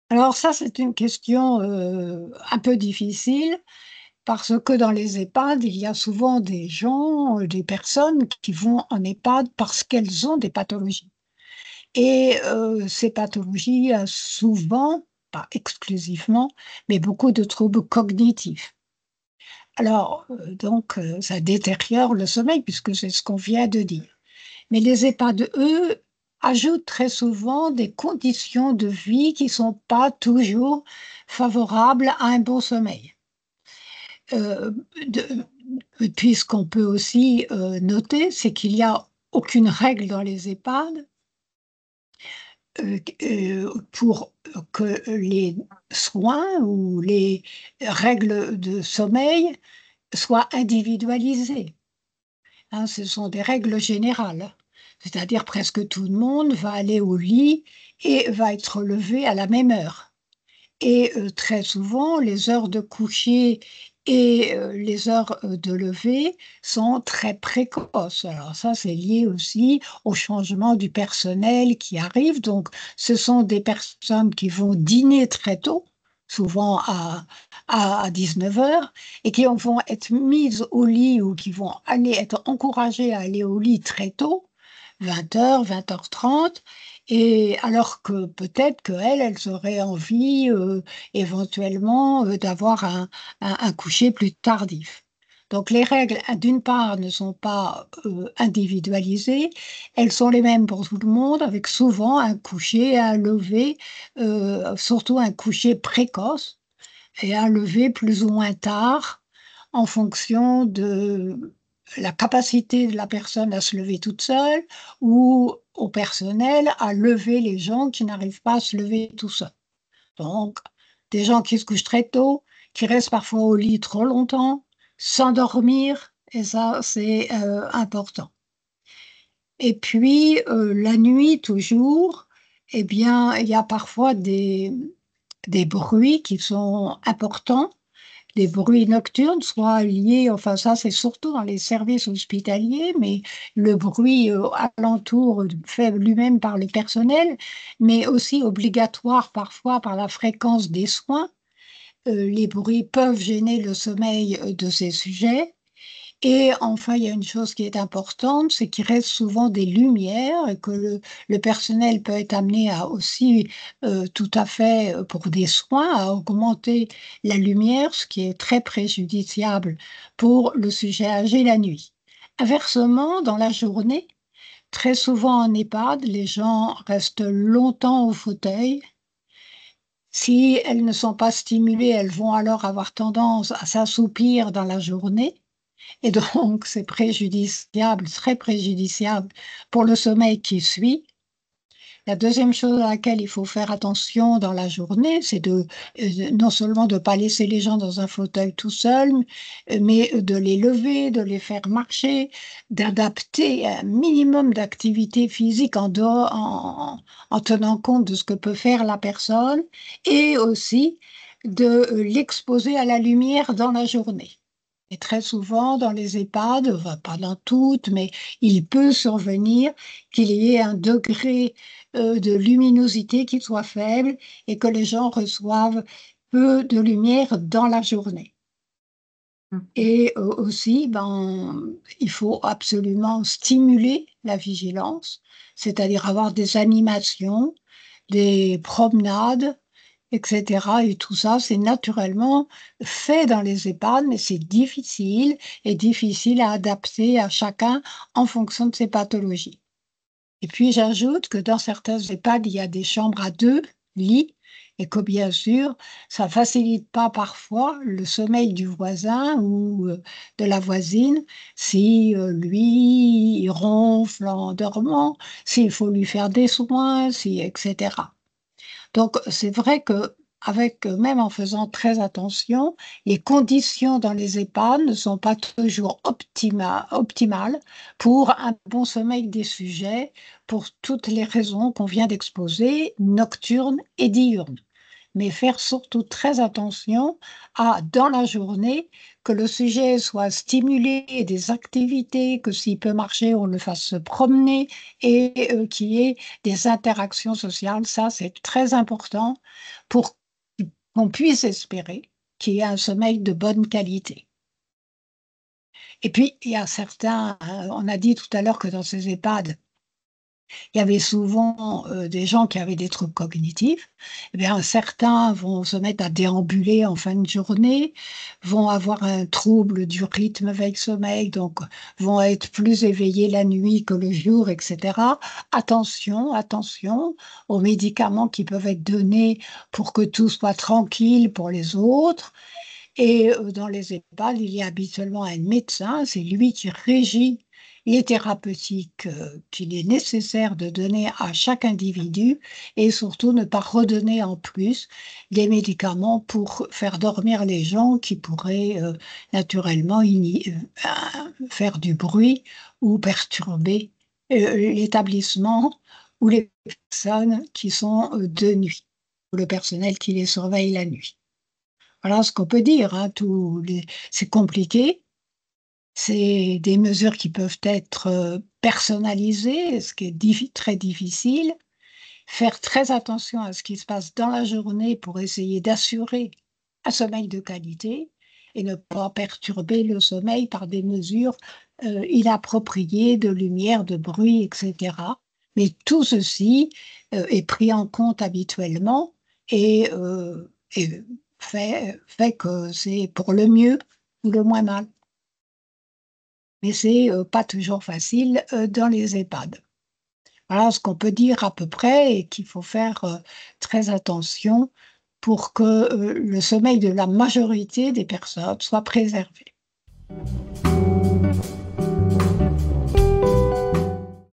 Alors ça, c'est une question un peu difficile parce que dans les EHPAD, il y a souvent des gens, des personnes qui vont en EHPAD parce qu'elles ont des pathologies. Et ces pathologies, souvent, pas exclusivement, mais beaucoup de troubles cognitifs. Alors, donc, ça détériore le sommeil puisque c'est ce qu'on vient de dire. Mais les EHPAD, eux, ajoutent très souvent des conditions de vie qui ne sont pas toujours favorables à un bon sommeil. De Puis ce qu'on peut aussi, noter, c'est qu'il n'y a aucune règle dans les EHPAD, pour que les soins ou les règles de sommeil soient individualisées. Hein, ce sont des règles générales. C'est-à-dire presque tout le monde va aller au lit et va être levé à la même heure. Et très souvent, les heures de coucher et les heures, de lever sont très précoces. Alors ça, c'est lié aussi au changement du personnel qui arrive. Donc ce sont des personnes qui vont dîner très tôt, souvent à 19 heures, et qui vont être mises au lit ou qui vont aller être encouragées à aller au lit très tôt, 20 heures, 20 h 30, et alors que peut-être qu'elles, elles auraient envie éventuellement d'avoir un coucher plus tardif. Donc les règles, d'une part, ne sont pas individualisées, elles sont les mêmes pour tout le monde, avec souvent un coucher et un lever, surtout un coucher précoce et un lever plus ou moins tard, en fonction de la capacité de la personne à se lever toute seule ou au personnel à lever les gens qui n'arrivent pas à se lever tout seuls. Donc, des gens qui se couchent très tôt, qui restent parfois au lit trop longtemps, sans dormir, et ça, c'est important. Et puis, la nuit, toujours, eh bien, il y a parfois des bruits qui sont importants, des bruits nocturnes, soit liés, enfin ça c'est surtout dans les services hospitaliers, mais le bruit alentour fait lui-même par le personnel, mais aussi obligatoire parfois par la fréquence des soins. Les bruits peuvent gêner le sommeil de ces sujets. Et enfin, il y a une chose qui est importante, c'est qu'il reste souvent des lumières et que le personnel peut être amené à aussi, tout à fait, pour des soins, à augmenter la lumière, ce qui est très préjudiciable pour le sujet âgé la nuit. Inversement, dans la journée, très souvent en EHPAD, les gens restent longtemps au fauteuil. Si elles ne sont pas stimulées, elles vont alors avoir tendance à s'assoupir dans la journée. Et donc, c'est préjudiciable, très préjudiciable pour le sommeil qui suit. La deuxième chose à laquelle il faut faire attention dans la journée, c'est non seulement de ne pas laisser les gens dans un fauteuil tout seuls, mais de les lever, de les faire marcher, d'adapter un minimum d'activité physique en dehors, en tenant compte de ce que peut faire la personne, et aussi de l'exposer à la lumière dans la journée. Et très souvent, dans les EHPAD, enfin, pas dans toutes, mais il peut survenir qu'il y ait un degré de luminosité qui soit faible et que les gens reçoivent peu de lumière dans la journée. Et aussi, il faut absolument stimuler la vigilance, c'est-à-dire avoir des animations, des promenades, etc. Et tout ça, c'est naturellement fait dans les EHPAD, mais c'est difficile et difficile à adapter à chacun en fonction de ses pathologies. Et puis j'ajoute que dans certains EHPAD, il y a des chambres à 2 lits et que bien sûr, ça facilite pas parfois le sommeil du voisin ou de la voisine si lui il ronfle en dormant, s'il faut lui faire des soins, si, etc. Donc, c'est vrai que avec, même en faisant très attention, les conditions dans les EHPAD ne sont pas toujours optimales pour un bon sommeil des sujets, pour toutes les raisons qu'on vient d'exposer, nocturnes et diurnes. Mais faire surtout très attention à, dans la journée, que le sujet soit stimulé, des activités, que s'il peut marcher, on le fasse se promener et qu'il y ait des interactions sociales. Ça, c'est très important pour qu'on puisse espérer qu'il y ait un sommeil de bonne qualité. Et puis, il y a certains, on a dit tout à l'heure que dans ces EHPAD, il y avait souvent, des gens qui avaient des troubles cognitifs. Eh bien, certains vont se mettre à déambuler en fin de journée, vont avoir un trouble du rythme veille-sommeil, donc vont être plus éveillés la nuit que le jour et cetera. Attention, attention aux médicaments qui peuvent être donnés pour que tout soit tranquille pour les autres. Et dans les EHPAD, il y a habituellement un médecin, c'est lui qui régit les thérapeutiques qu'il est nécessaire de donner à chaque individu et surtout ne pas redonner en plus des médicaments pour faire dormir les gens qui pourraient naturellement faire du bruit ou perturber l'établissement ou les personnes qui sont de nuit, ou le personnel qui les surveille la nuit. Voilà ce qu'on peut dire, hein, c'est compliqué, c'est des mesures qui peuvent être, personnalisées, ce qui est très difficile. Faire très attention à ce qui se passe dans la journée pour essayer d'assurer un sommeil de qualité et ne pas perturber le sommeil par des mesures, inappropriées de lumière, de bruit et cetera. Mais tout ceci, est pris en compte habituellement et fait que c'est pour le mieux ou le moins mal. Mais c'est, pas toujours facile, dans les EHPAD. Voilà ce qu'on peut dire à peu près et qu'il faut faire, très attention pour que, le sommeil de la majorité des personnes soit préservé.